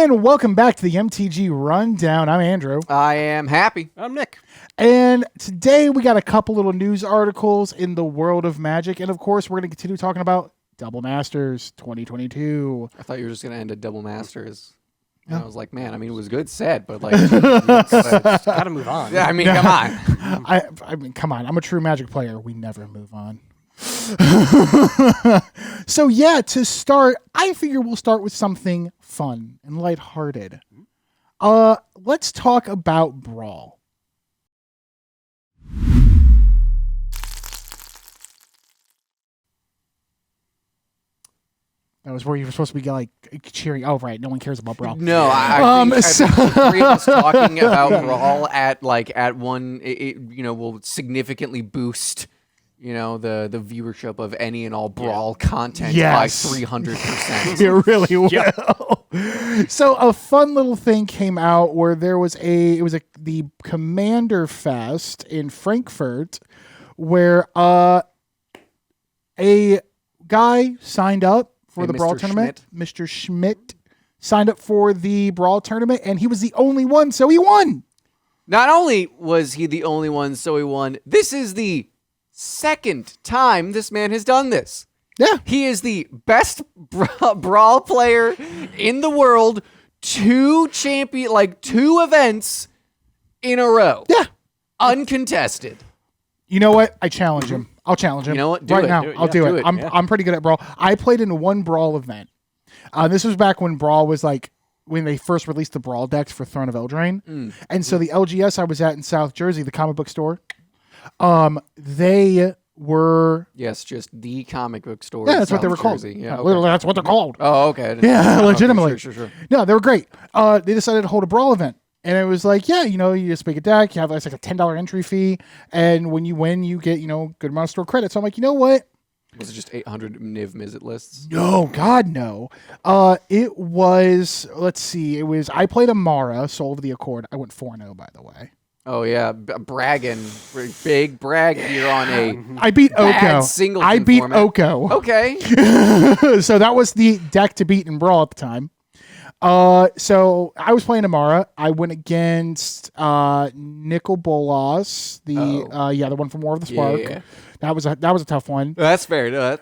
And welcome back to the MTG Rundown. I'm Andrew. I am happy. I'm Nick. And today we got a couple little news articles in the world of Magic. And of course, we're going to continue talking about Double Masters 2022. I thought you were just going to end at Double Masters. Yeah. And I was like, man, I mean, it was good said, but like, Gotta move on. yeah, I mean, come on. I mean, come on. I'm a true Magic player. We never move on. So yeah, to start, I figure we'll start with something fun and lighthearted. Let's talk about Brawl. That was where you were supposed to be like cheering. Oh, right. No one cares about Brawl. No, I think the three of us talking about Brawl at one, will significantly boost, the viewership of any and all Brawl content by 300%. It really will. So a fun little thing came out where there was the Commander Fest in Frankfurt where a guy signed up for the Brawl tournament. Mr. Schmidt signed up for the Brawl tournament, and he was the only one, so he won. Not only was he the only one, so he won, this is the second time this man has done this. Yeah. He is the best Brawl player in the world, two events in a row. Yeah. Uncontested. You know what? I challenge him. I'll challenge him. You know what? Right now. I'll do it. I'm pretty good at Brawl. I played in one Brawl event. This was back when Brawl was like, when they first released the Brawl decks for Throne of Eldraine. And so the LGS I was at in South Jersey, the comic book store, they were... Yes, just the comic book store. Yeah, that's what they were called. Yeah, literally, that's what they're called. Oh, okay. Yeah, legitimately. Okay, sure. No, they were great. They decided to hold a Brawl event. And it was like, you just make a deck, you have like a $10 entry fee, and when you win, you get, good amount of store credit. So I'm like, you know what? Was it just 800 Niv Mizzet lists? No, God, no. It was, let's see, I played Amara, Soul of the Accord. I went 4-0, by the way. Oh, yeah, bragging. Big brag here on a I beat Oko. I beat format. Oko. Okay. So that was the deck to beat in Brawl at the time. So I was playing Amara. I went against Nicol Bolas, the one from War of the Spark. Yeah. That was a tough one. That's fair. No,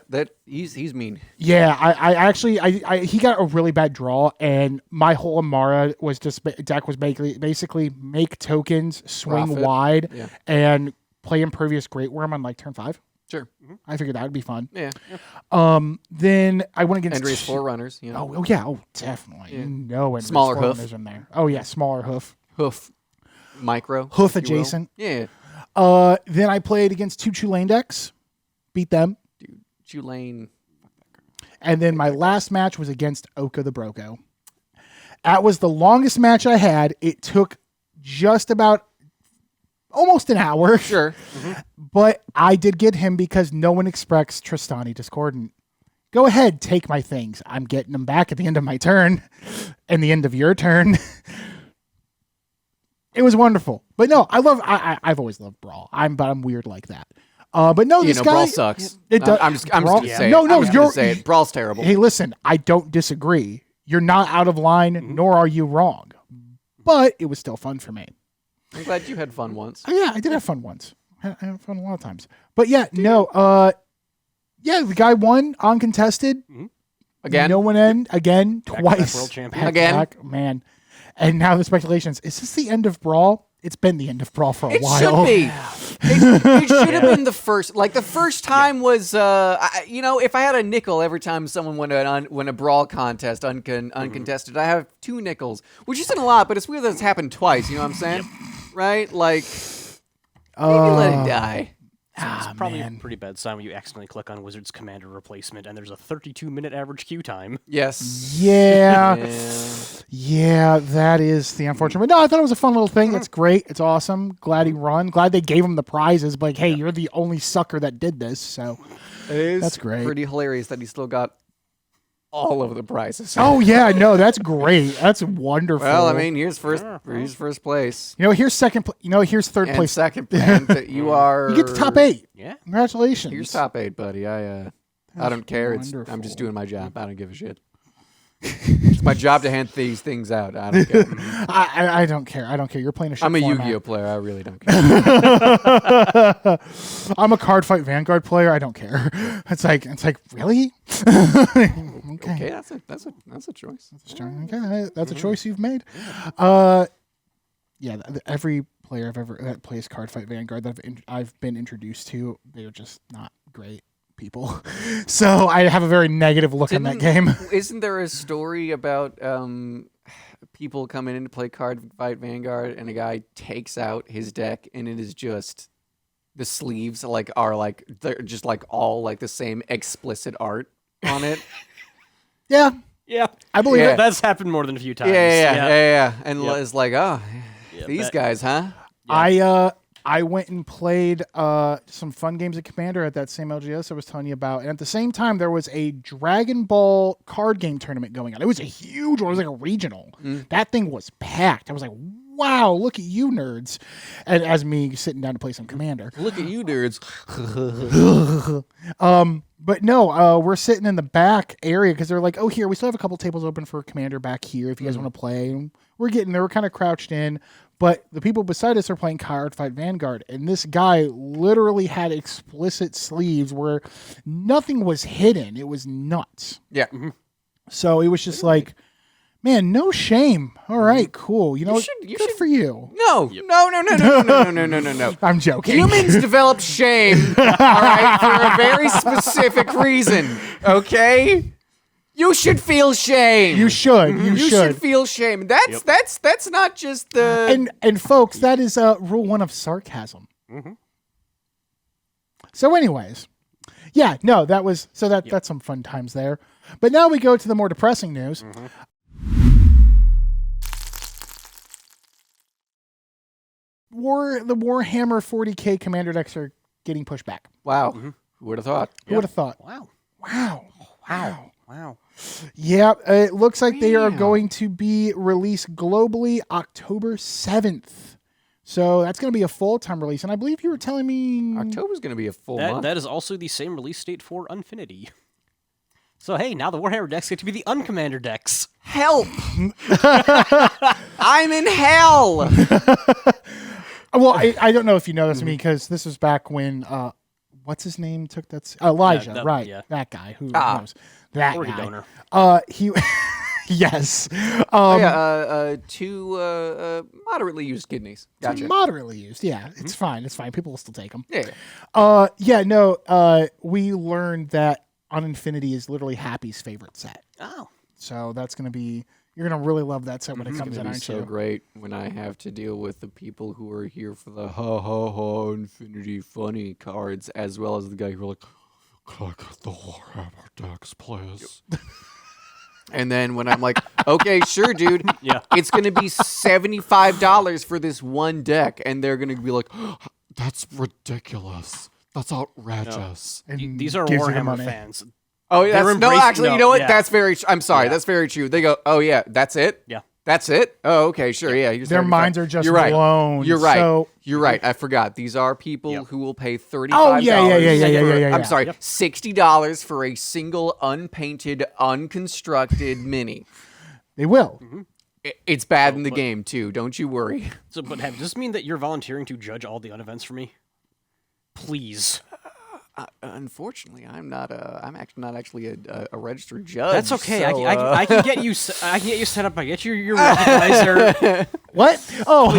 he's mean. Yeah, I actually he got a really bad draw, and my whole Amara was deck was basically make tokens, swing Profit. wide, and play Impervious Great Worm on like turn 5. Sure. I figured that would be fun. Yeah. Then I went against Endra's Forerunners. Oh yeah. Oh, definitely. Yeah. Endra's Smaller Forerunners hoof. in there. Oh yeah, smaller hoof. Hoof. Micro. Hoof if you will. adjacent. Yeah. Then I played against 2 Tulane decks, beat them. Dude, Tulane. And then my last match was against Oko the Broko. That was the longest match I had. It took just about almost an hour. Sure. But I did get him because no one expects Tristani Discordant. Go ahead, take my things. I'm getting them back at the end of my turn and the end of your turn. It was wonderful. But no, I've always loved Brawl. But I'm weird like that. But no, this guy... Brawl sucks. It does. I'm just going to say it. No, I'm just gonna say it. Brawl's terrible. Hey, listen, I don't disagree. You're not out of line, nor are you wrong. But it was still fun for me. I'm glad you had fun once. Oh, yeah, I did have fun once. I had fun a lot of times. But yeah, the guy won uncontested. Again? No one in. Again, twice. World champion. Again? Man. And now the speculations, is this the end of Brawl? It's been the end of Brawl for a while. It should be. It should have been the first. Like, the first time was, if I had a nickel every time someone won a Brawl contest uncontested, I have 2 nickels, which isn't a lot, but it's weird that it's happened twice. You know what I'm saying? Right? Like, maybe let it die. It's probably a pretty bad sign when you accidentally click on Wizard's Commander Replacement and there's a 32-minute average queue time. Yes. Yeah. Yeah, that is the unfortunate. But no, I thought it was a fun little thing. It's great. It's awesome. Glad he won. Glad they gave him the prizes. But, like, hey, you're the only sucker that did this. So that's great. Pretty hilarious that he still got all of the prizes. Oh, yeah. No, that's great. That's wonderful. Well, I mean, here's first place. Here's second. Here's third And place. second place. You get the top 8. Yeah. Congratulations. Here's top 8, buddy. I don't care. I'm just wonderful. doing my job. I don't give a shit. It's my job to hand these things out. I don't care. I don't care. I don't care. You're playing a shit I'm a format. Yu-Gi-Oh player. I really don't care. I'm a card fight Vanguard player. I don't care. It's like really? Okay, that's a choice. Okay, that's a choice you've made. Yeah, every player that plays card fight Vanguard that I've been introduced to, they're just not great people. So I have a very negative look on that game. Isn't there a story about people coming in to play card fight Vanguard, and a guy takes out his deck, and it is just the sleeves are they're just all like the same explicit art on it. Yeah, I believe Yeah. it. That's happened more than a few times. Yeah. And Yep. it's like, oh, Yeah, these guys, huh? I went and played some fun games of Commander at that same LGS I was telling you about. And at the same time, there was a Dragon Ball card game tournament going on. It was a huge one. It was like a regional. That thing was packed. I was like, wow, look at you nerds. And as me sitting down to play some Commander. Look at you, nerds. But no, we're sitting in the back area because they're like, oh, here, we still have a couple tables open for Commander back here if you guys want to play. And we're getting there. We're kind of crouched in. But the people beside us are playing Card Fight Vanguard. And this guy literally had explicit sleeves where nothing was hidden. It was nuts. Yeah. So it was just like, man, no shame. All right, cool. You know, you good should- for you. No. I'm joking. Humans develop shame, all right, for a very specific reason, okay? You should feel shame. You should. You You should. should feel shame. That's not just the... And folks, that is rule 1 of sarcasm. So anyways, yeah, no, that's some fun times there. But now we go to the more depressing news. The Warhammer 40K Commander decks are getting pushed back. Wow. Who would have thought? Who would have thought? Wow. Wow. Yeah, it looks like they are Wow. going to be released globally October 7th. So that's going to be a full-time release. And I believe you were telling me... October's going to be a full month. That is also the same release date for Unfinity. So hey, now the Warhammer decks get to be the Uncommander decks. Help! I'm in hell! Well, I don't know if you know this, because this was back when... what's his name took that? Elijah, that- right? yeah. That guy. Who knows? That Organ guy. donor. He... Yes. Two moderately used kidneys. Gotcha. Moderately used. Yeah, it's fine. It's fine. People will still take them. Yeah. We learned that On Infinity is literally Happy's favorite set. Oh. So that's going to be... You're going to really love that set when it comes It's in, gonna be aren't so you? great when I have to deal with the people who are here for the ha ha ha Infinity funny cards, as well as the guy who are like, can I get the Warhammer decks, please? And then when I'm like, okay, sure, dude. Yeah. It's going to be $75 for this one deck. And they're going to be like, that's ridiculous. That's outrageous. And These are gives you the Warhammer money. fans. Oh, They're that's, no, embracing- actually, you no, know what? yeah. That's very, I'm sorry. Yeah. That's very true. They go, oh, yeah, that's it? Yeah. That's it? Oh, okay, sure, yeah. Their minds are just You're right. blown. You're right. So, You're right. I forgot. These are people Yep. who will pay $35. Oh, yeah. I'm sorry, Yep. $60 for a single unpainted, unconstructed mini. they will. It's bad in the game too. Don't you worry. So, but does this mean that you're volunteering to judge all the unevents for me? Please. Unfortunately, I'm not. I'm actually not actually a registered judge. That's okay. so, I can get you. I can get you set up. I get you your recognizer. What? Oh,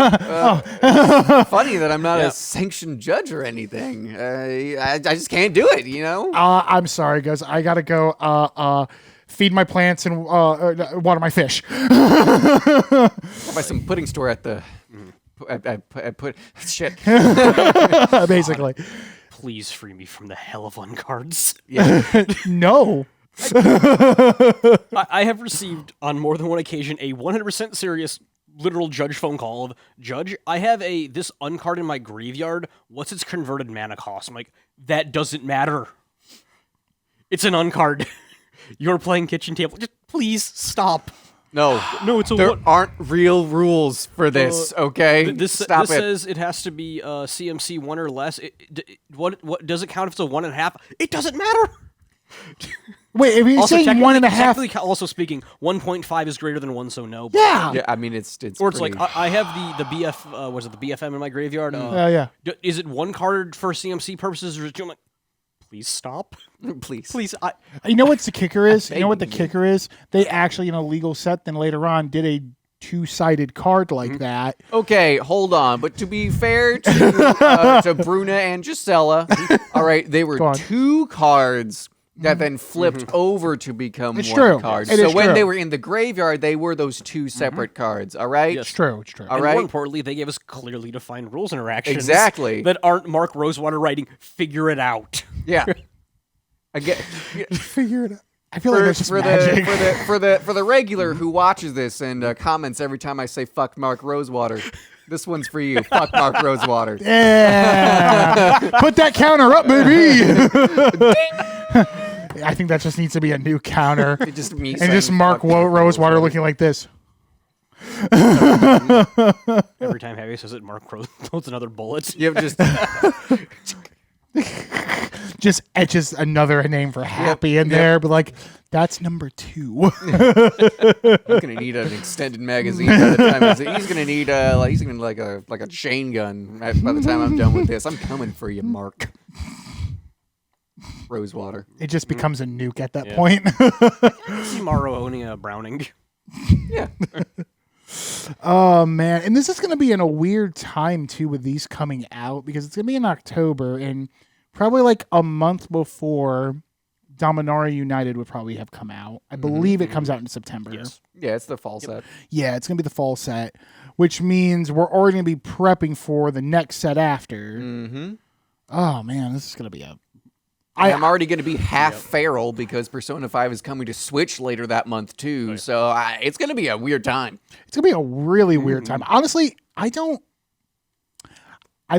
funny that I'm not Yeah. a sanctioned judge or anything. I just can't do it. You know. I'm sorry, guys. I got to go feed my plants and water my fish. Buy some pudding store at the. I put shit. Basically. Please free me from the hell of uncards. Yeah. No. I have received on more than one occasion a 100% serious literal judge phone call of, Judge, I have this uncard in my graveyard. What's its converted mana cost? I'm like, that doesn't matter. It's an uncard. You're playing kitchen table. Just please stop. No. No, it's a There one. aren't real rules for this. Okay. This Stop it. says it has to be CMC 1 or less. What does it count if it's a 1.5? It doesn't matter. Wait, if you're Also, saying one and a half, technically, also speaking, 1.5 is greater than 1, so no. But yeah. Yeah, I mean it's Or it's pretty- like I have the BF was it the BFM in my graveyard? Yeah. Is it one card for CMC purposes, or is it I'm like, please stop, please. please? You know what's the kicker is? You know what the begging you. kicker is? They actually, in a legal set, then later on did a two-sided card like that. Okay, hold on. But to be fair to Bruna and Gisela, all right, they were Go on. 2 cards that then flipped over to become It's one true. card. It So is when true. they were in the graveyard, they were those 2 separate cards. All right. It's true. It's true. All And right. more importantly, they gave us clearly defined rules interactions. Exactly. That aren't Mark Rosewater writing. Figure it out. Yeah. I get. Figure it out. I feel like that's just for magic. the regular who watches this and comments every time I say fuck Mark Rosewater, this one's for you. Fuck Mark Rosewater. Yeah. Put that counter up, baby. I think that just needs to be a new counter. It just me And saying just Mark fuck Rosewater looking like this. Every time Harry says it, Mark throws another bullet. You have Just etches another name for happy in there, but like, that's number 2. He's gonna need an extended magazine by the time he's gonna need like a chain gun by the time I'm done with this. I'm coming for you, Mark. Rosewater. It just becomes a nuke at that Yeah. point. See Morrow owning a Browning. Yeah. Oh man, and this is going to be in a weird time too with these coming out because it's going to be in October and probably like a month before Dominaria United would probably have come out. I believe it comes out in September. Yes. Yeah, it's the fall set. Yeah, it's going to be the fall set, which means we're already going to be prepping for the next set after. Mm-hmm. Oh man, this is going to be a I'm already going to be half feral because Persona 5 is coming to Switch later that month too. So it's going to be a weird time. It's gonna be a really weird time. Honestly, I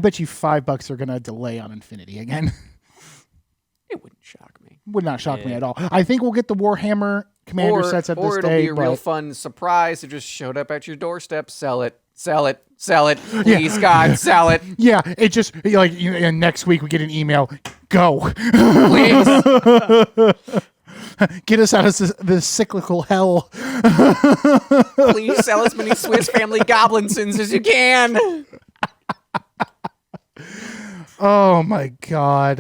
bet you $5 are gonna delay on Infinity again. It wouldn't shock me. Would not shock me at all. I think we'll get the Warhammer Commander sets at this or it'll day. be a real but fun surprise. It just showed up at your doorstep. Sell it. Sell it. Sell it. Please, God, sell it. yeah, it just like next week we get an email. Go, Please. get us out of this cyclical hell. Please sell as many Swiss Family Goblinsons as you can. Oh my god.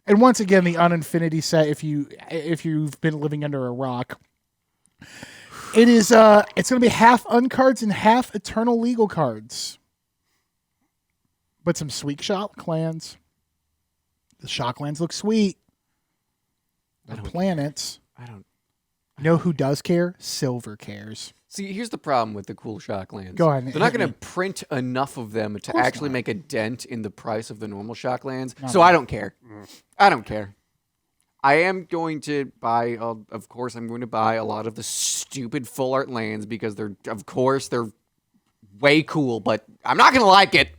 And once again, the Uninfinity set. If you've been living under a rock, it is. It's going to be half uncards and half eternal legal cards, but some sweet Shocklands. The Shocklands look sweet. The planets. I don't. You know who does care? Silver cares. See, here's the problem with the cool Shocklands. Go ahead, They're not hit going me. to print enough of them to course actually not. make a dent in the price of the normal Shocklands. So I don't care. I don't care. I am going to buy, of course, I'm going to buy a lot of the stupid full art lands because they're way cool, but I'm not going to like it.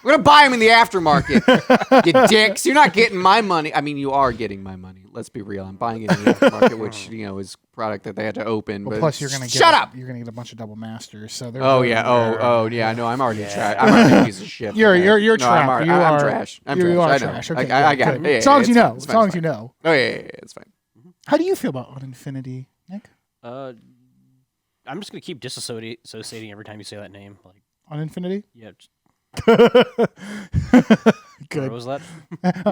I'm going to buy them in the aftermarket. You dicks. You're not getting my money. I mean, you are getting my money. Let's be real. I'm buying it in the aftermarket, which, is product that they had to open. Well, but plus, you're gonna get shut up. You're gonna get a bunch of double masters. So they're Oh really yeah. rare. Oh yeah. I know. I'm already trash. I'm already a piece of shit. You're No, trash. I'm trash. I'm you trash. are I know. trash. Okay, I got good. it. Yeah, As long as you it's know. fine. As It's long fine. as you know. Oh yeah. It's fine. How do you feel about Uninfinity, Nick? I'm just gonna keep disassociating every time you say that name. Like, Uninfinity? yeah. Just, Good. What was that?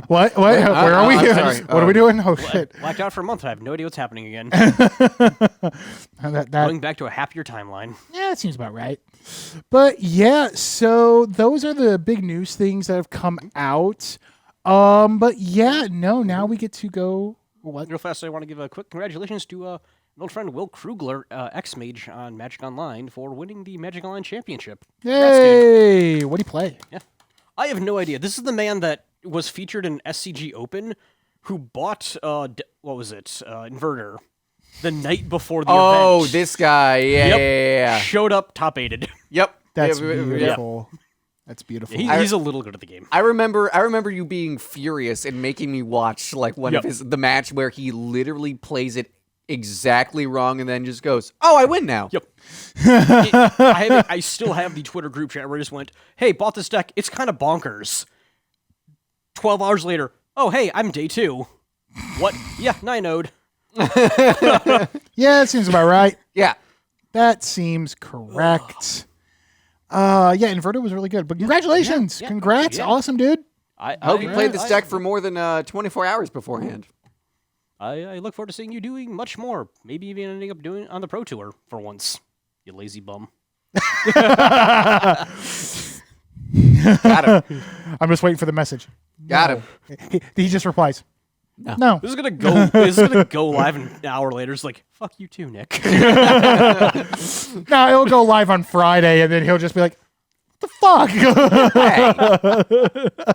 What? Where are we? I'm sorry. What are we doing? Oh shit! Blacked out for a month. I have no idea what's happening again. That Going back to a happier timeline. yeah, it seems about right. But yeah, so those are the big news things that have come out. But yeah, no. Now we get to go. What? Real fast, I want to give a quick congratulations to an old friend Will Krugler, ex-mage on Magic Online, for winning the Magic Online Championship. Yay! What do you play? Yeah. I have no idea. This is the man that was featured in SCG Open who bought, what was it, Inverter, the night before the Oh, event. this guy. Yeah. Yep. Yeah. Showed up top-aided. Yep. That's Yeah, beautiful. That's beautiful. He's a little good at the game. I remember you being furious and making me watch like one of the match where he literally plays it exactly wrong and then just goes, "Oh, I win now." Yep. I still have the Twitter group chat where I just went, hey, bought this deck. It's kind of bonkers. 12 hours later, oh, hey, I'm day 2. What? Yeah, Ninode. Yeah, it seems about right. Yeah. That seems correct. Inverted was really good. But congratulations. Yeah. Congrats. Yeah. Awesome, dude. I hope you played this deck for more than 24 hours beforehand. I look forward to seeing you doing much more. Maybe even ending up doing it on the Pro Tour for once. You lazy bum. Got him. I'm just waiting for the message. Got him. He just replies, no. This is gonna go. This is gonna go live an hour later. It's like, fuck you too, Nick. No, it'll go live on Friday, and then he'll just be like, what the fuck? I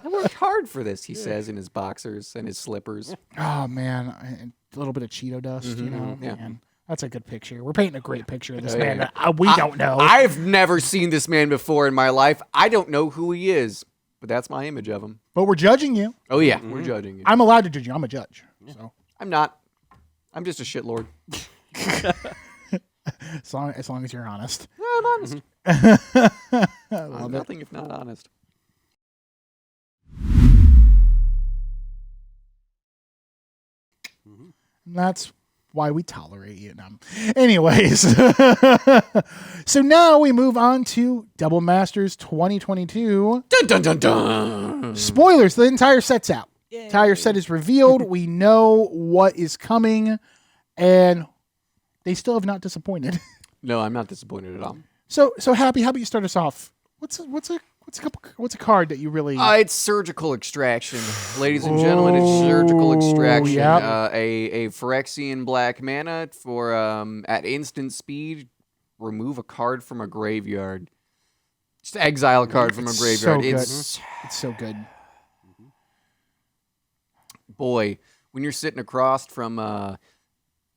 worked hard for this, he says in his boxers and his slippers. Oh, man. A little bit of Cheeto dust, you know? Yeah. Man, that's a good picture. We're painting a great picture of this Oh, man yeah. that we don't know. I've never seen this man before in my life. I don't know who he is, but that's my image of him. But we're judging you. Oh, yeah. We're judging you. I'm allowed to judge you. I'm a judge. So I'm not. I'm just a shitlord. as long as you're honest. I'm honest. I I'm love it. nothing if not honest. And that's why we tolerate you. No. Anyways, so now we move on to Double Masters 2022. Dun dun dun dun. Spoilers, the entire set's out. Entire set is revealed. We know what is coming, and they still have not disappointed. No, I'm not disappointed at all. So Happy, how about you start us off? What's a card that you really It's surgical extraction, ladies and gentlemen. It's surgical extraction. Yep. A Phyrexian black mana for at instant speed, remove a card from a graveyard. Just exile a card from a It's graveyard. so good. It's It's so good. boy, when you're sitting across from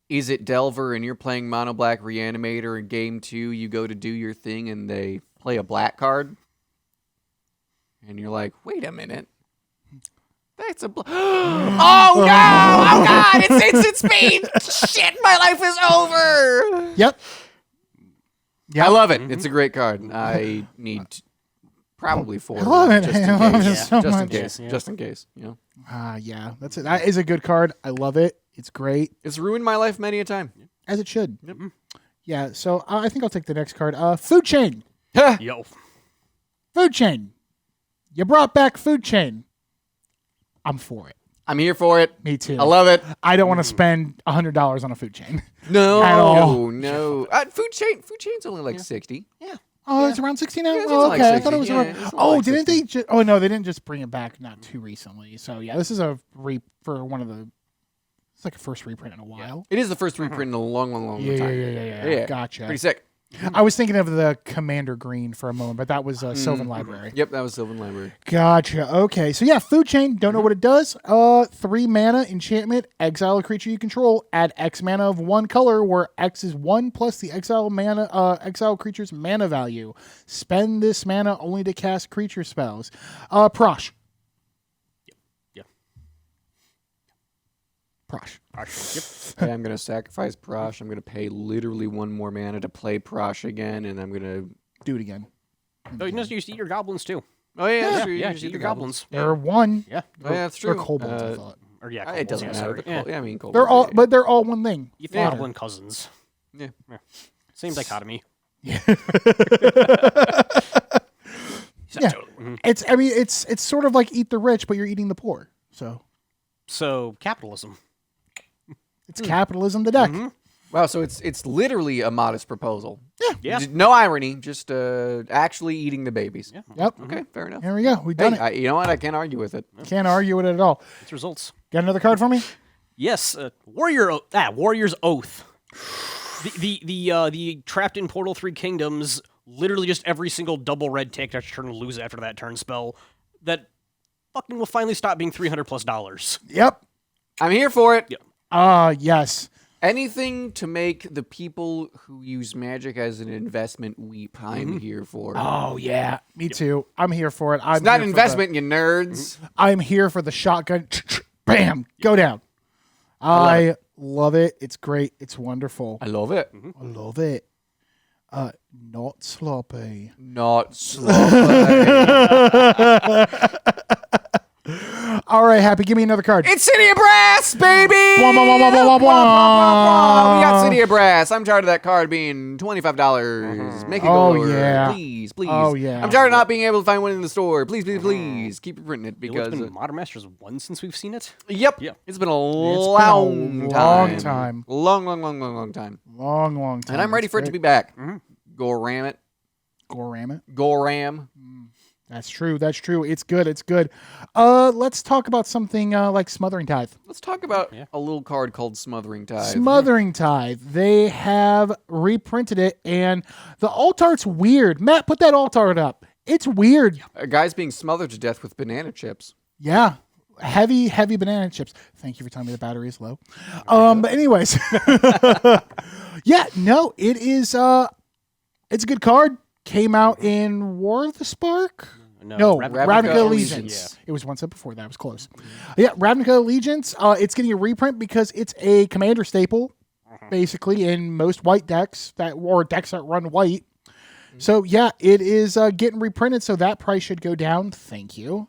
Is It Delver and you're playing Mono Black Reanimator in game 2, you go to do your thing and they play a black card. And you're like, wait a minute. That's a oh no! Oh god! It's instant speed! Shit, my life is over! Yep. I love it. It's a great card. I need probably 4. I love it. Just in I love case. it so Just in much. case. Yeah. Just in case. You know? Yeah, that's it. That is a good card. I love it. It's great, It's ruined my life many a time. as it should. Yep. Yeah, so I think I'll take the next card. Food Chain. Yo. Food Chain. You brought back Food Chain. I'm for it. I'm here for it. Me too. I love it. I don't want to spend $100 on a Food Chain. No, At all. no. Food chain's only like 60. Oh, it's around 60 now? Yeah, it's Oh, like okay. I 60. thought it was Yeah, around. it's Oh, like didn't 60. they just. Oh, no, they didn't just bring it back not too recently. So, yeah, this is a for one of the. It's like a first reprint in a while. It is the first reprint in a long, long, long Yeah, time. yeah. Gotcha. Pretty sick. I was thinking of the Commander Green for a moment, but that was Sylvan Library. Yep, that was Sylvan Library. Gotcha. Okay. So yeah, Food Chain. Don't know what it does. 3 mana enchantment. Exile a creature you control. Add X mana of one color, where X is 1 plus the exile creature's mana value. Spend this mana only to cast creature spells. Prosh. Yeah. Prosh. Yep. Okay, I'm going to sacrifice Prosh. I'm going to pay literally 1 more mana to play Prosh again, and I'm going to... Do it again. No, you can just use eat your goblins too. Oh, yeah, that's true. Yeah, You just can eat your the goblins. They're 1. Yeah. Oh, yeah, that's They're true. kobolds, I thought. Or yeah. It doesn't kobolds, matter. yeah. I mean, kobolds. They're all, yeah. but they're all one thing. You Yeah. goblin cousins. Yeah. Same dichotomy. Yeah. Yeah. It's sort of like Eat the Rich, but you're eating the poor. So Capitalism. it's capitalism, the deck. Wow, so it's literally a modest proposal. Yeah. No irony, just actually eating the babies. Yeah. Yep. Okay, fair enough. Here we go. We've done it. You know what? I can't argue with it. Can't argue with it at all. It's results. Got another card for me? Yes, Warrior's Oath. The trapped in Portal 3 Kingdoms, literally just every single double red take that turn lose after that turn spell, that fucking will finally stop being $300+. Yep. I'm here for it. Yes. Anything to make the people who use magic as an investment weep, I'm here for. Oh yeah. Me too. I'm here for it. It's not an investment, you nerds. I'm here for the shotgun. Bam. Go down. I love it. It's great. It's wonderful. I love it. I love it. Not sloppy. Not sloppy. All right, Happy, give me another card. It's City of Brass, baby! Wah, wah, wah, wah, wah, wah, wah. We got City of Brass. I'm tired of that card being $25. Make it go lower. yeah. Please, please. Oh, yeah. I'm tired of not being able to find one in the store. Please, please, please. Keep reprinting it because... It's been Modern Masters 1 since we've seen it. Yep. Yeah. It's been a long time. Long time. Long time. And I'm ready That's for it to great. be back. Go ram it. Goram it. Go ram. That's true. It's good. Let's talk about something like Smothering Tithe. Let's talk about a little card called Smothering Tithe. Smothering Tithe. They have reprinted it, and the alt art's weird. Matt, put that alt art up. It's weird. A guy's being smothered to death with banana chips. Yeah. Heavy banana chips. Thank you for telling me the battery is low. But anyways. Yeah, no, it is it's a good card. Came out in War of the Spark? No, Ravnica Allegiance. Yeah. It was one step before that. It was close. Yeah, Ravnica Allegiance. It's getting a reprint because it's a commander staple, basically, in most white decks or decks that run white. So, yeah, it is getting reprinted, so that price should go down. Thank you.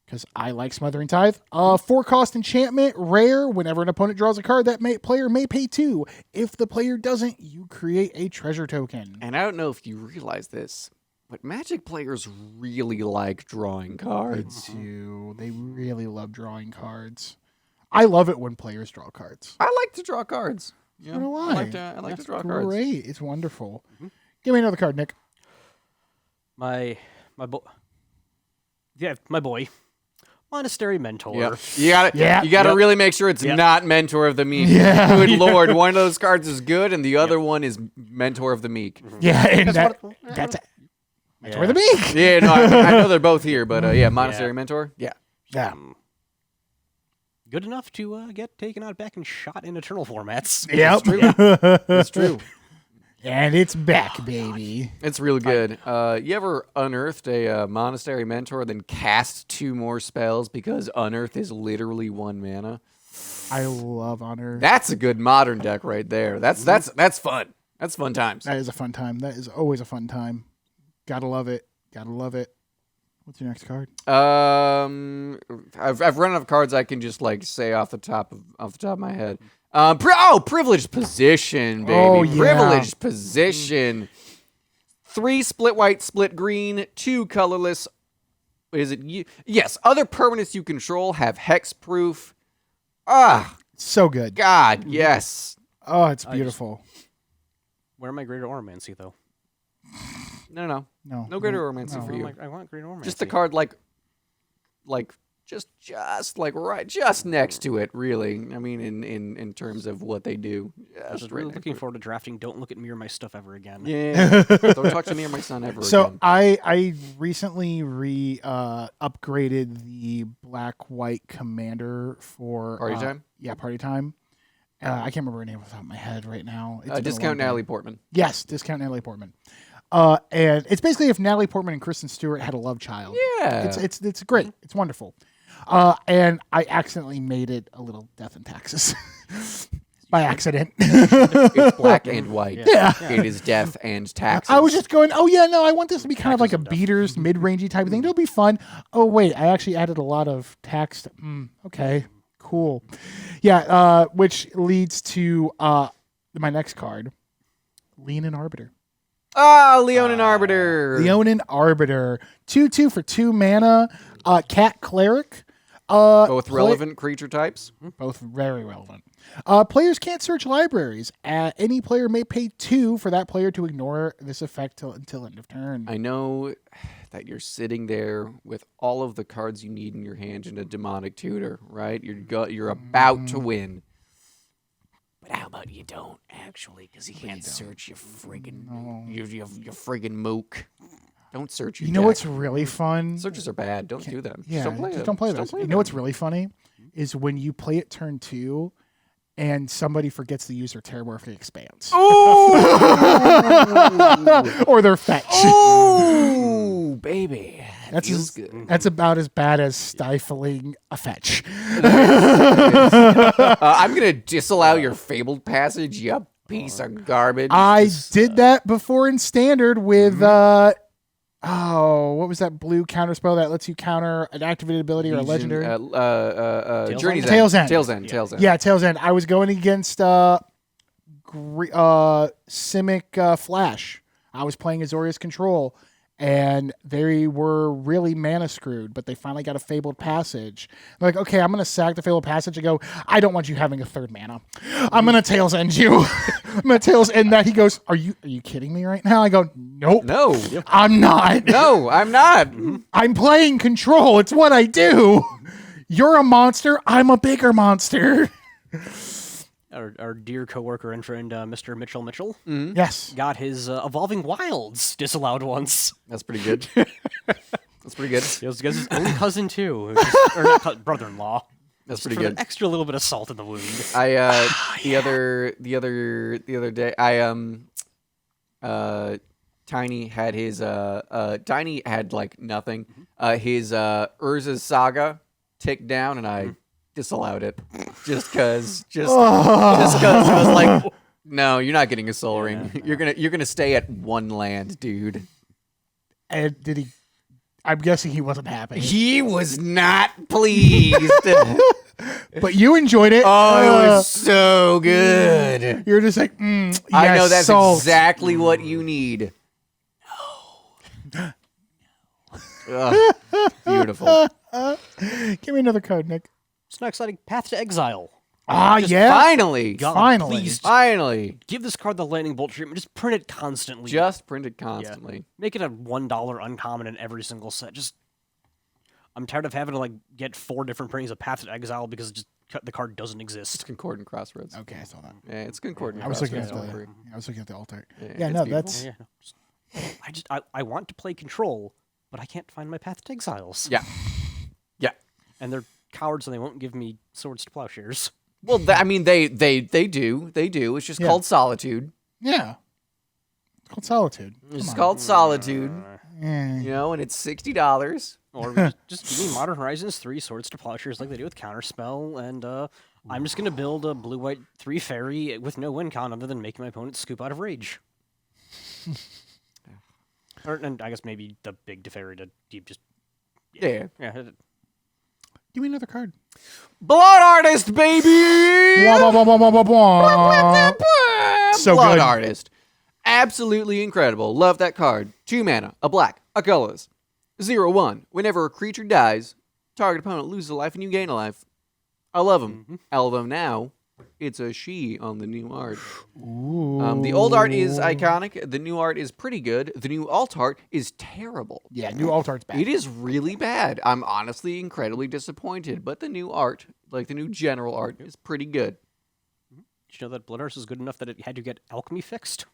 Because I like Smothering Tithe. 4-cost enchantment, rare. Whenever an opponent draws a card, that player may pay 2. If the player doesn't, you create a treasure token. And I don't know if you realize this, but Magic players really like drawing cards. They do. They really love drawing cards. I love it when players draw cards. I like to draw cards. I don't know why. I like to draw cards. Great. It's wonderful. Give me another card, Nick. My boy. Monastery Mentor. Yeah. You gotta really make sure it's not Mentor of the Meek. Yeah. Good lord, one of those cards is good and the other one is Mentor of the Meek. Yeah, and that's Mentor of the Meek. Yeah, no, I know they're both here, but Monastery Mentor. Yeah. Yeah. Good enough to get taken out back and shot in Eternal formats. Yep. It's true. And it's back, baby. It's real good. You ever unearthed a Monastery Mentor, then cast 2 more spells because unearth is literally 1 mana? I love Honor. That's a good modern deck right there. That's fun. That's fun times. That is a fun time. That is always a fun time. Gotta love it. What's your next card? I've run out of cards I can just like say off the top of my head. Privileged Position, baby. Oh, yeah. Privileged Position. 3 split white, split green, 2 colorless. Is it you? Yes. Other permanents you control have hexproof. So good. God, yes. Oh, it's beautiful. Where am I Greater Oromancy, though? No Greater Oromancy for you. I want Greater Oromancy. Just the card like just next to it, really. I mean, in terms of what they do. I was really looking forward to drafting Don't Look at Me or My Stuff ever again. Yeah. Don't talk to me or my son ever So again. I recently upgraded the black-white commander for Party Time? Yeah, Party Time. I can't remember her name off the top of my head right now. It's been a long Discount time. Natalie Portman. Yes, discount Natalie Portman. And it's basically if Natalie Portman and Kristen Stewart had a love child. Yeah. It's great. It's wonderful. And I accidentally made it a little Death and Taxes by accident. It's black and white. Yeah. It is death and taxes. I was just going, I want this to be kind of like a beaters, mid-rangey type of thing. It'll be fun. Oh, wait, I actually added a lot of text. Okay, cool. Yeah, which leads to my next card, Leonin Arbiter. Leonin Arbiter. Leonin Arbiter. 2/2 for 2 mana. Cat Cleric. Both relevant creature types. Both very relevant. Players can't search libraries. Any player may pay 2 for that player to ignore this effect until end of turn. I know that you're sitting there with all of the cards you need in your hand in a demonic tutor, right? You're about to win. But how about you don't, actually? Because he can't search your friggin' your friggin' mook. Don't search your You know deck. what's really fun? Searches are bad. Don't do them. Yeah, Just don't play them. don't play Just those. don't play You know what's them. really funny is when you play it turn 2 and somebody forgets to use their Terramorphic Expanse. Or their fetch. Oh, baby. That feels good. That's about as bad as stifling a fetch. I'm going to disallow your Fabled Passage, you piece of garbage. I did that before in Standard with Oh, what was that blue counter spell that lets you counter an activated ability or a legendary? Journey's End. Tail's End. Tail's End. Tail's End. Yeah, Tail's End. I was going against Simic Flash. I was playing Azorius Control, and they were really mana screwed, but they finally got a Fabled Passage. I'm like, okay, I'm going to sack the Fabled Passage and go, I don't want you having a third mana. I'm going to Tail's End you. I'm going to Tail's End that. He goes, are you kidding me right now? I go, nope. No. I'm not. No, I'm not. I'm playing Control. It's what I do. You're a monster. I'm a bigger monster. Our dear coworker and friend, Mr. Mitchell, Yes. got his Evolving Wilds disallowed once. That's pretty good. That's pretty good. He was his only cousin too, or not brother-in-law. That's Just pretty for good. an extra little bit of salt in the wound. The other day, Tiny had his Tiny had like nothing. His Urza's Saga ticked down, and I disallowed it just because it was like, no, you're not getting a Soul Ring. You're gonna stay at one land, dude. And did he? I'm guessing he wasn't happy. He was not pleased. But you enjoyed it. Oh, it was so good. You're just like, I know that's salt. exactly what you need. Ugh, beautiful. Give me another card, Nick. It's not exciting. Path to Exile. Just Yeah. finally. God, Finally. please Finally. give this card the lightning bolt treatment. Just print it constantly. Just printed constantly. Make it a $1 uncommon in every single set. I'm tired of having to like get 4 different printings of Path to Exile because the card doesn't It's exist. Concordant Crossroads. Okay, I saw that. Yeah, it's Concordant I was looking at Crossroads. the. Don't worry. I was looking at the altar. Yeah, Yeah, it's no, beautiful. that's. Yeah, no. I want to play Control, but I can't find my Path to Exiles. Yeah. Yeah. And they're cowards and they won't give me Swords to Plowshares. Well, I mean, they do. They do. It's just Yeah. called Solitude. Yeah. It's called Solitude. It's Come on. called Solitude. Eh. You know, and it's $60. Or just give me Modern Horizons 3 Swords to Plowshares like they do with Counterspell, and I'm just going to build a blue-white 3 fairy with no win con other than making my opponent scoop out of rage. And I guess maybe the big Teferi to deep just... Yeah. Give me another card. Blood Artist, baby! Blah, blah, blah, blah, blah, blah, blah. So Blood good. Artist. Absolutely incredible. Love that card. 2 mana, a black, a colorless. 0/1. Whenever a creature dies, target opponent loses a life and you gain a life. I love him. Although now, it's a she on the new art. The old art is iconic. The new art is pretty good. The new alt art is terrible. Yeah, new alt art's bad. It is really bad. I'm honestly incredibly disappointed. But the new art, like the new general art, is pretty good. Did you know that Blood Artist is good enough that it had to get alchemy fixed?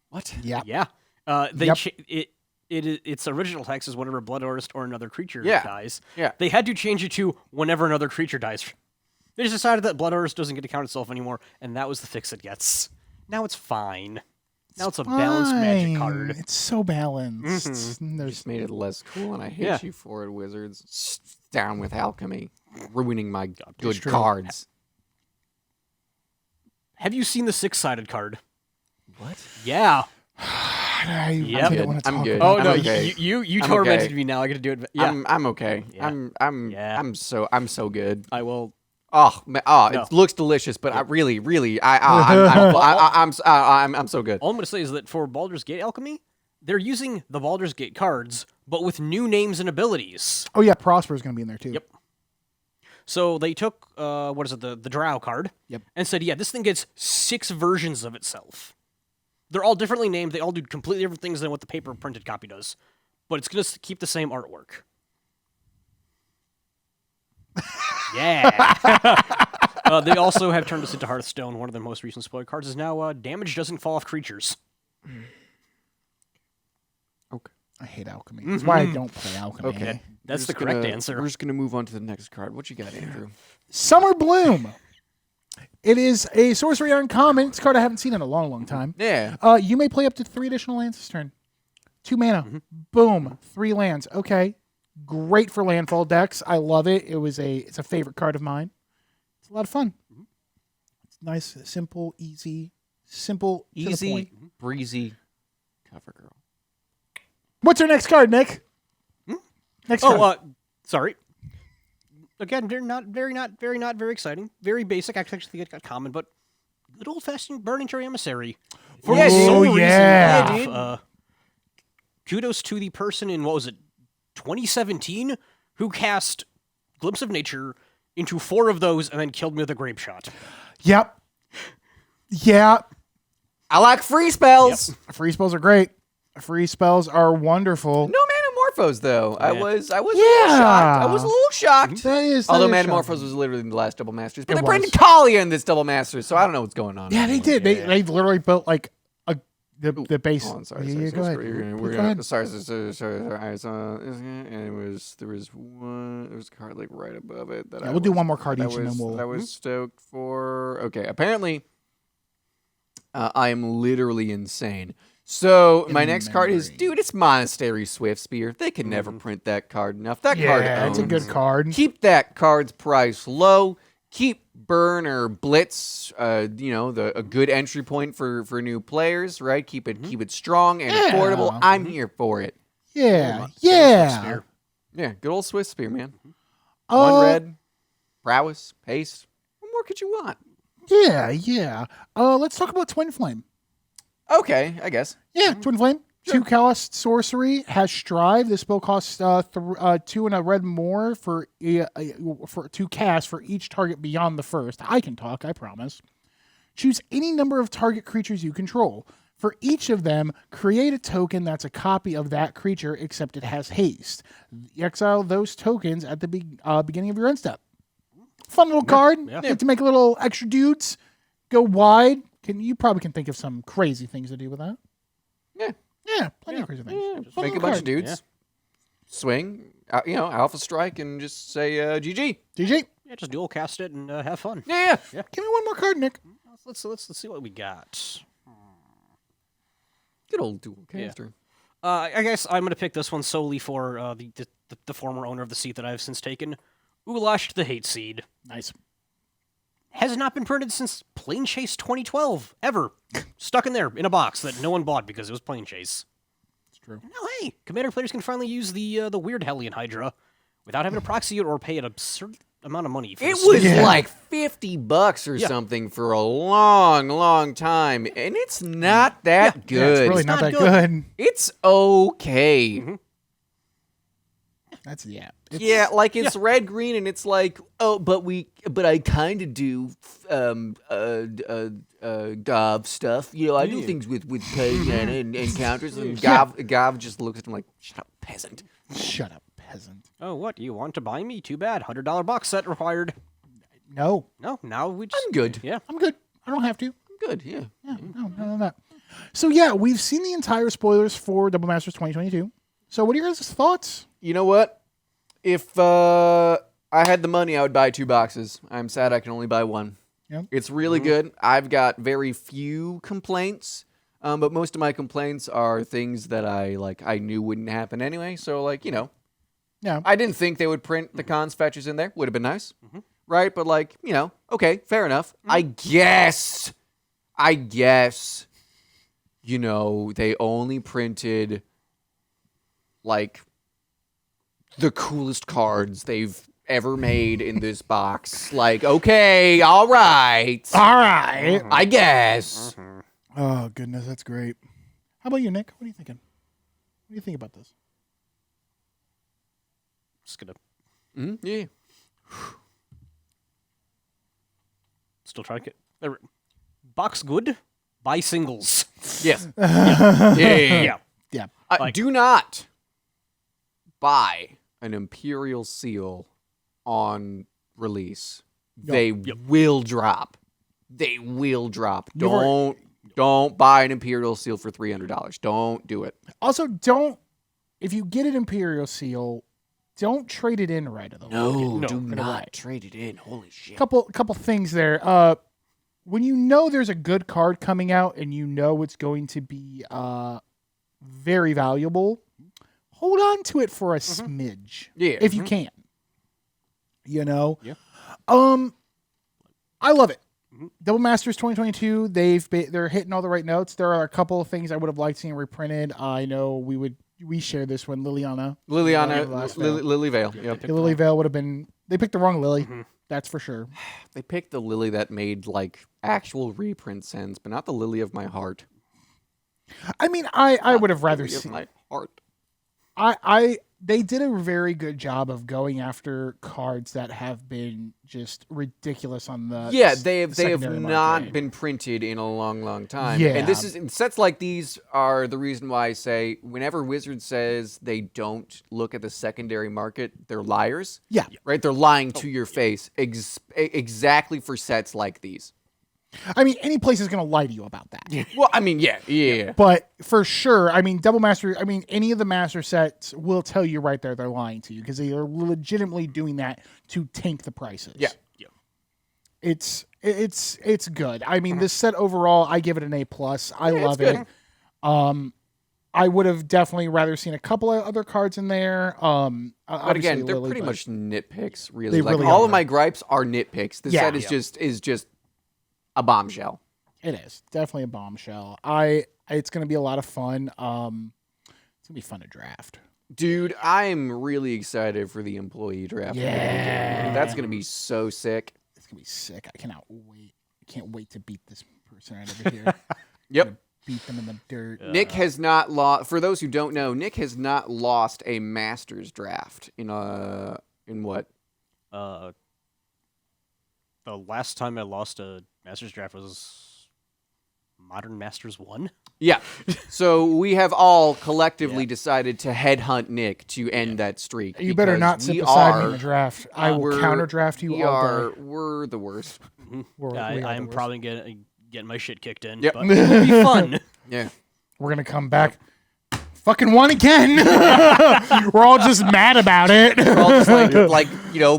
What? Yeah. Yeah. Yep. Its original text is whenever Blood Artist or another creature Yeah. dies. Yeah. They had to change it to whenever another creature dies. They just decided that Blood Artist doesn't get to count itself anymore, and that was the fix it gets. Now it's fine. Now it's a balanced magic card. It's so balanced. There's Just made it less cool, and I hate Yeah. you for it, Wizards. Down with alchemy, ruining my good true. cards. Have you seen the 6-sided card? What? Yeah. I Yep. don't want to I'm talk good. about Oh I'm no, okay. you I'm tormented okay. me now. I get to do it. Yeah. I'm okay. Yeah. I'm Yeah. I'm so good. I will. Oh, No. it looks delicious, but I really, I'm so good. All I'm going to say is that for Baldur's Gate Alchemy, they're using the Baldur's Gate cards, but with new names and abilities. Oh yeah, Prosper's going to be in there too. Yep. So they took the Drow card, Yep. and said, yeah, this thing gets 6 versions of itself. They're all differently named. They all do completely different things than what the paper printed copy does, but it's going to keep the same artwork. Yeah. They also have turned us into Hearthstone. One of their most recent spoiler cards is now damage doesn't fall off creatures. Okay. I hate alchemy. That's why I don't play alchemy. Okay. That's the correct answer. We're just gonna move on to the next card. What you got, Andrew? Summer Bloom. It is a sorcery uncommon. It's a card I haven't seen in a long, long time. Yeah. You may play up to 3 additional lands this turn. 2 mana. Boom. 3 lands. Okay. Great for landfall decks. I love it. It's a favorite card of mine. It's a lot of fun. It's nice, simple, easy, to the Easy, point. breezy, cover girl. What's our next card, Nick? Next card. Sorry. Again, they're not very exciting. Very basic. I actually think it got common, but good old-fashioned Burning Cherry Emissary. For Yeah, some dude. reason, Yeah. Yeah, dude. Kudos to the person in, 2017, who cast Glimpse of Nature into 4 of those and then killed me with a grape shot. Yep. Yeah. I like free spells. Free spells are great. Free spells are wonderful. No Manamorphos though. I Yeah. was a little shocked. I was a little shocked. That Although is Manamorphos shocking. was literally in the last Double Masters, but It they bring was. Talia in this Double Masters, so I don't know what's going on. Yeah, they did. They literally built like the base. Hold on, sorry. Yeah, sorry, go ahead. We're Go gonna. ahead. Sorry. And there was a card like right above it that We'll do one more card each, and then we'll. I was stoked for. Okay, apparently, I am literally insane. So my next card is, dude, it's Monastery Swiftspear. They can never print that card enough. That card Yeah, it's a owns. good card. Keep that card's price low. Keep Burn or Blitz, a good entry point for new players, right? Keep it strong and Yeah. affordable. I'm here for it. Yeah, yeah. Yeah, good old Swiftspear, man. Uh, One red, prowess, haste. What more could you want? Yeah. Let's talk about Twin Flame. Okay, I guess. Yeah, Twin Flame. 2 cost sorcery, has Strive. This spell costs 2 and a red more for 2 cast for each target beyond the first. I can talk, I promise. Choose any number of target creatures you control. For each of them, create a token that's a copy of that creature, except it has haste. Exile those tokens at the beginning of your end step. Fun little card. Yeah. Get to make little extra dudes go wide. You probably can think of some crazy things to do with that. Yeah, plenty of crazy things. Just Fun make a little bunch card. of dudes. Swing, Alpha Strike, and just say GG. GG. Yeah, just dual cast it and have fun. Yeah. Give me one more card, Nick. Let's see what we got. Good old dual caster. I guess I'm gonna pick this one solely for the former owner of the seat that I've since taken. Ulash the Hate Seed. Nice. Has not been printed since Plane Chase 2012, ever. Stuck in there, in a box that no one bought because it was Plane Chase. It's true. Now, hey, Commander players can finally use the weird Hellion Hydra without having to proxy it or pay an absurd amount of money for It the was seed. like $50 or something for a long, long time, and it's not that good. Yeah, it's really not not that good. good. It's okay. That's Yeah, like it's red green, and it's like, but I kind of do Gov stuff. I do things with pay and counters, and Gov just looks at him like, shut up, peasant. Shut up, peasant. Oh, what? You want to buy me? Too bad. $100 box set required. No, No, now we just... I'm good. Yeah. I'm good. I don't have to. I'm good. Yeah. Yeah, no. So yeah, we've seen the entire spoilers for Double Masters 2022. So what are your guys' thoughts? You know what? If I had the money, I would buy 2 boxes. I'm sad I can only buy 1. Yep. It's really good. I've got very few complaints, but most of my complaints are things that I knew wouldn't happen anyway. So Yeah. I didn't think they would print the cons fetches in there. Would have been nice, right? But okay, fair enough. I guess, they only printed the coolest cards they've ever made in this box. Okay, all right, I guess. Oh goodness, that's great. How about you, Nick? What are you thinking? What do you think about this? Just gonna Yeah. still try to get... Box good? Buy singles. Yes. Yeah. Yeah. Do not buy an Imperial Seal on release. They will drop. They will drop. Don't buy an Imperial Seal for $300. Don't do it. Also, if you get an Imperial Seal, don't trade it in right away. No, No, do no not trade it in. Holy shit. Couple things there. When you know there's a good card coming out and you know it's going to be very valuable, hold on to it for a smidge. Yeah. If you can. Yeah. I love it. Double Masters 2022, they're hitting all the right notes. There are a couple of things I would have liked seeing reprinted. I know we would we share this one, Liliana. Lily Vale. Yep. Lily Vale would have been. They picked the wrong Lily. That's for sure. They picked the Lily that made like actual reprint sense, but not the Lily of my heart. I mean, I would have rather Lily of seen. my heart. They did a very good job of going after cards that have been just ridiculous on the they have secondary not market. been printed in a long time. Yeah. And sets like these are the reason why I say whenever Wizard says they don't look at the secondary market, they're liars. Yeah. Right? They're lying to your face exactly for sets like these. I mean, any place is going to lie to you about that. Well, I mean, yeah. But for sure, I mean, Double Master, I mean, any of the Master sets will tell you right there they're lying to you because they are legitimately doing that to tank the prices. Yeah. It's good. I mean, this set overall, I give it an A+. I love good. it. I would have definitely rather seen a couple of other cards in there. But again, they're Lily, pretty but much nitpicks, really. They Like really all are. of my gripes are nitpicks. This Yeah. set is just a bombshell. It is definitely a bombshell. It's going to be a lot of fun. It's going to be fun to draft. Dude, I'm really excited for the employee draft. Yeah. That's going to be so sick. It's going to be sick. I cannot wait. I can't wait to beat this person right over here. Yep. Beat them in the dirt. Nick has not lost. For those who don't know, Nick has not lost a Masters draft in what? The last time I lost a Masters draft was Modern Masters 1. Yeah. So we have all collectively decided to headhunt Nick to end that streak. You better because not sit we beside me are- in the draft. I will counter draft you we all are, day. We're the worst. I'm probably getting my shit kicked in, Yep. but it'll be fun. Yeah. We're going to come back. Fucking won again. We're all just mad about it. We're all just like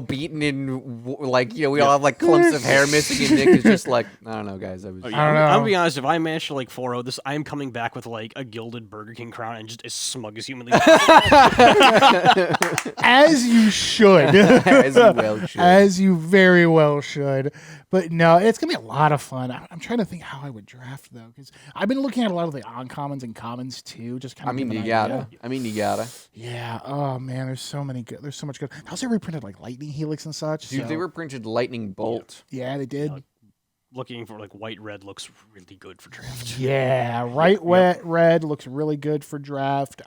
beaten in we all have like clumps of hair missing, and Nick is just like, I don't know, guys. I don't know. I'm gonna be honest. If I manage to 4-0 this, I'm coming back with like a gilded Burger King crown and just as smug as humanly possible. As you should. As you well should. As you very well should. But no, it's going to be a lot of fun. I'm trying to think how I would draft, though, because I've been looking at a lot of the uncommons and commons, too. Just kind of you gotta. Yeah. Oh, man, there's so much good. I also reprinted, like, Lightning Helix and such. Dude, so- they were printed Lightning Bolt. Yeah, they did. Looking for white red looks really good for draft. Yeah, right. Red looks really good for draft.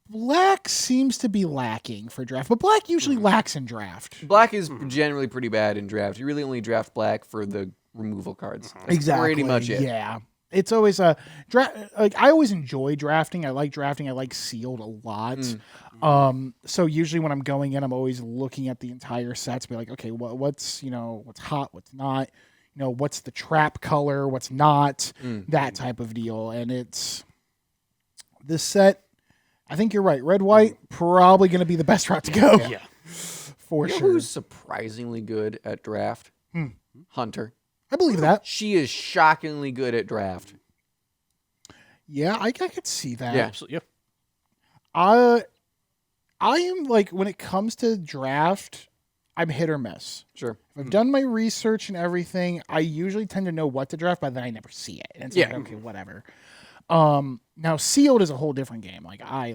Black seems to be lacking for draft, but black usually lacks in draft. Black is generally pretty bad in draft. You really only draft black for the removal cards. That's Exactly. pretty much it. Yeah. It's always a draft. Like, I always enjoy drafting. I like drafting. I like sealed a lot. So usually when I'm going in, I'm always looking at the entire sets. Be like, okay, what's hot, what's not. What's the trap color, what's not. That type of deal. And it's this set. I think you're right. Red white probably going to be the best route to go. Yeah. For You know sure. who's surprisingly good at draft? Hunter. I believe that. She is shockingly good at draft. Yeah, I could see that. Yeah. Absolutely. Yep. I am like, when it comes to draft, I'm hit or miss. Sure. If I've done my research and everything, I usually tend to know what to draft, but then I never see it. And it's like, okay, whatever. Now sealed is a whole different game. Like, I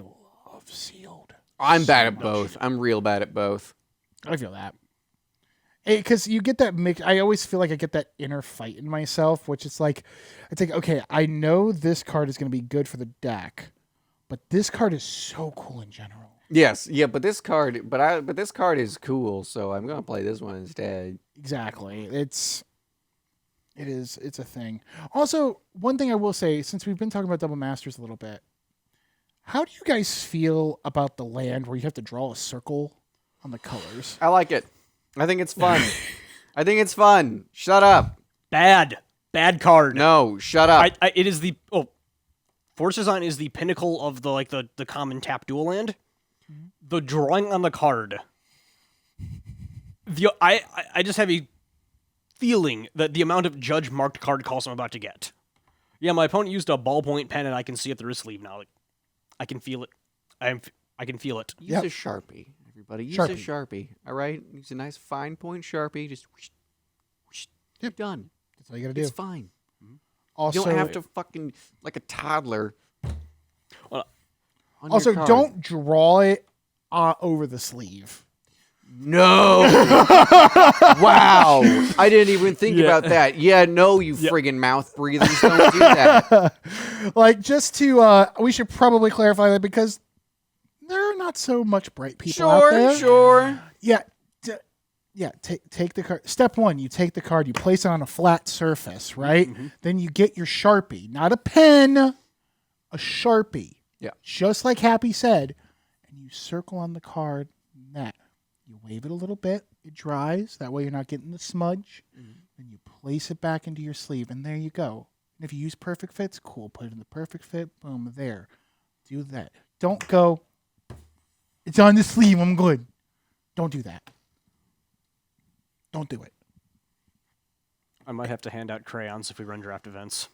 love sealed. I'm bad at both. I'm real bad at both. I feel that. Because you get that mix. I always feel like I get that inner fight in myself, which is like, it's like, okay, I know this card is going to be good for the deck, but this card is so cool in general. Yes, yeah, but this card is cool, so I'm gonna play this one instead. Exactly. It's a thing. Also, one thing I will say, since we've been talking about Double Masters a little bit, how do you guys feel about the land where you have to draw a circle on the colors? I like it. I think it's fun. Shut up. Bad card. No, shut up. It is the Force Design is the pinnacle of the common tap dual land. The drawing on the card. I just have a feeling that the amount of judge marked card calls I'm about to get. Yeah, my opponent used a ballpoint pen and I can see it through his sleeve now. Like, I can feel it. I can feel it. Use a Sharpie, everybody. Use a Sharpie. All right? Use a nice fine point Sharpie. Just whoosh, whoosh. You're done. That's all you got to do. It's fine. Also, You don't have to fucking, like a toddler, On Also, your card. don't draw it over the sleeve. No. Wow. I didn't even think about that. Yeah, no, you friggin' mouth breathers, don't do that. Like, just to, we should probably clarify that because there are not so much bright people out there. Sure. Yeah. Take the card. Step one, you take the card, you place it on a flat surface, right? Then you get your Sharpie, not a pen, a Sharpie. Yeah. Just like Happy said, and you circle on the card that. You wave it a little bit, it dries, that way you're not getting the smudge. Then you place it back into your sleeve, and there you go. And if you use perfect fits, cool, put it in the perfect fit, boom, there. Do that. Don't go, it's on the sleeve, I'm good. Don't do that. Don't do it. I might have to hand out crayons if we run draft events.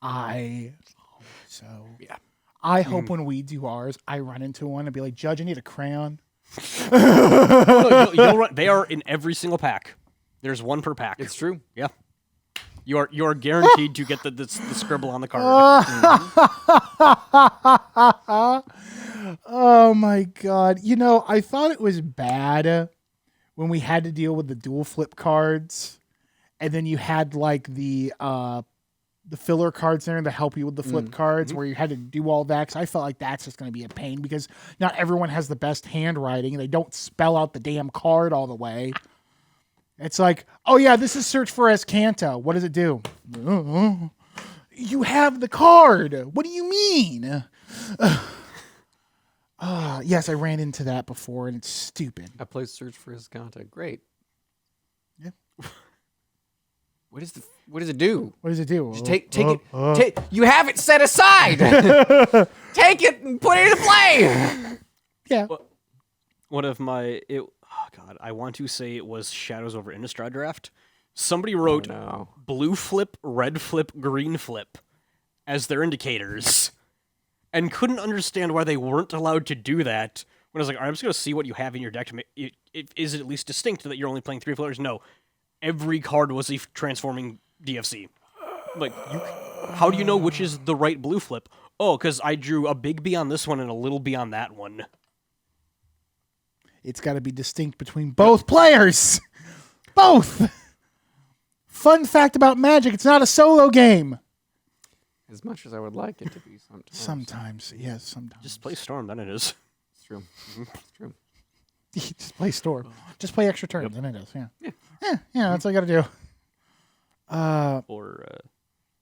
I hope so. Yeah. I hope when we do ours, I run into one and be like, Judge, I need a crayon. You'll run, they are in every single pack. There's one per pack. It's true. Yeah. You are guaranteed to get the scribble on the card. Oh my God. You know, I thought it was bad when we had to deal with the dual flip cards. And then you had like the filler cards there to help you with the flip cards where you had to do all that. Cause I felt like that's just going to be a pain because not everyone has the best handwriting and they don't spell out the damn card all the way. It's like, oh yeah, this is search for Escanto. What does it do? You have the card. What do you mean? Yes, I ran into that before and it's stupid. I played Search for His Contact. Great. Yeah. What does it do? What does it do? Just take it. You have it set aside. Take it and put it into play. Yeah. One of my I want to say it was Shadows over Innistrad draft. Somebody wrote blue flip, red flip, green flip as their indicators, and couldn't understand why they weren't allowed to do that. When I was like, all right, I'm just going to see what you have in your deck to make is it at least distinct that you're only playing 3 flippers? No. Every card was a transforming DFC. Like, how do you know which is the right blue flip? Oh, because I drew a big B on this one and a little B on that one. It's got to be distinct between both players. Both. Fun fact about Magic, it's not a solo game. As much as I would like it to be sometimes. Sometimes, yes, sometimes. Just play Storm, then it is. It's true. It's true. Just play Storm. Just play extra turns, and it is, yeah. Yeah, that's all you got to do. Or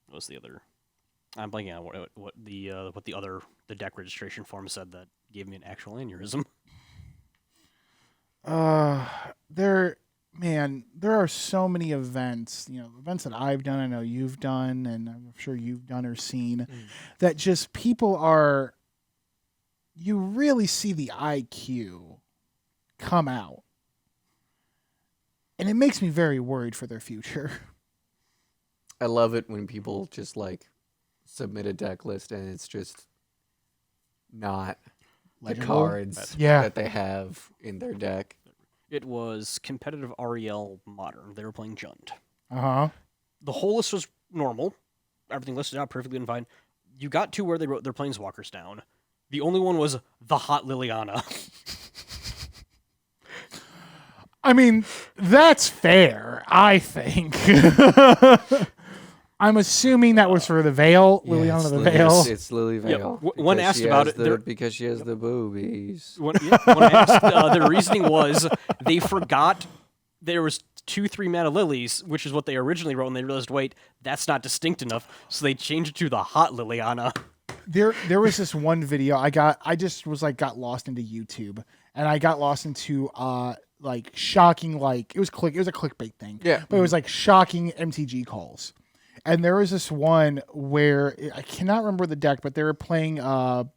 what was the other? I'm blanking on what the deck registration form said that gave me an actual aneurysm. There are so many events, events that I've done, I know you've done, and I'm sure you've done or seen, that just people are, you really see the IQ come out. And it makes me very worried for their future. I love it when people just like submit a deck list and it's just not the cards that they have in their deck. It was competitive REL Modern. They were playing Jund. Uh-huh. The whole list was normal. Everything listed out perfectly and fine. You got to where they wrote their planeswalkers down. The only one was the Hot Liliana. I mean, that's fair, I think. I'm assuming that was for the Veil, Liliana the Veil. It's Lily Veil. Yep. When asked about it, because she has the boobies. When asked, their reasoning was they forgot there was 2/3 mana lilies, which is what they originally wrote, and they realized, wait, that's not distinct enough, so they changed it to the Hot Liliana. There was this one video I got lost into YouTube, and I got lost into like shocking, like it was a clickbait thing. Yeah. But it was like shocking MTG calls. And there was this one where I cannot remember the deck, but they were playing Borogamus,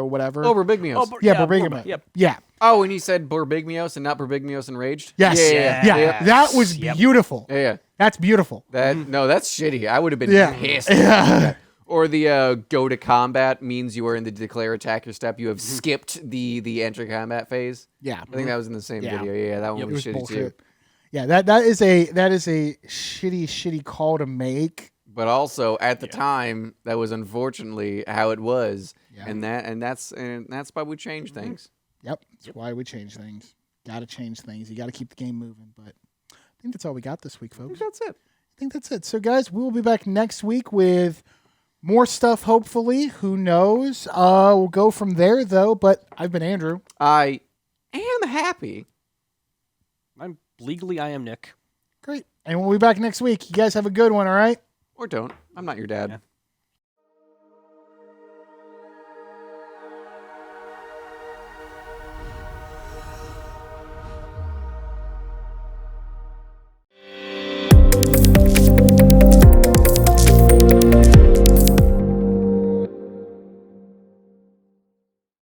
whatever. Oh, Berbigmios. Berbigmios. Yep. Yeah. Oh, and you said Berbigmios and not Berbigmios Enraged? Yes. Yeah. That was beautiful. Yeah. That's beautiful. That's shitty. I would have been pissed. Yeah. Or the go to combat means you are in the declare attacker step. You have skipped the enter combat phase. Yeah. I think that was in the same video. Yeah, that one was shitty bullshit too. Yeah, that is a shitty call to make. but also at the time that was unfortunately how it was, Yeah. and that's why we change things. Yep, that's why we change things. Got to change things. You got to keep the game moving. But I think that's all we got this week, I folks. think that's it. I think that's it. So, guys, we will be back next week with more stuff, hopefully. Who knows? We'll go from there, though. But I've been Andrew. I am happy. I am Nick. Great. And we'll be back next week. You guys have a good one, all right? Or don't. I'm not your dad. Yeah.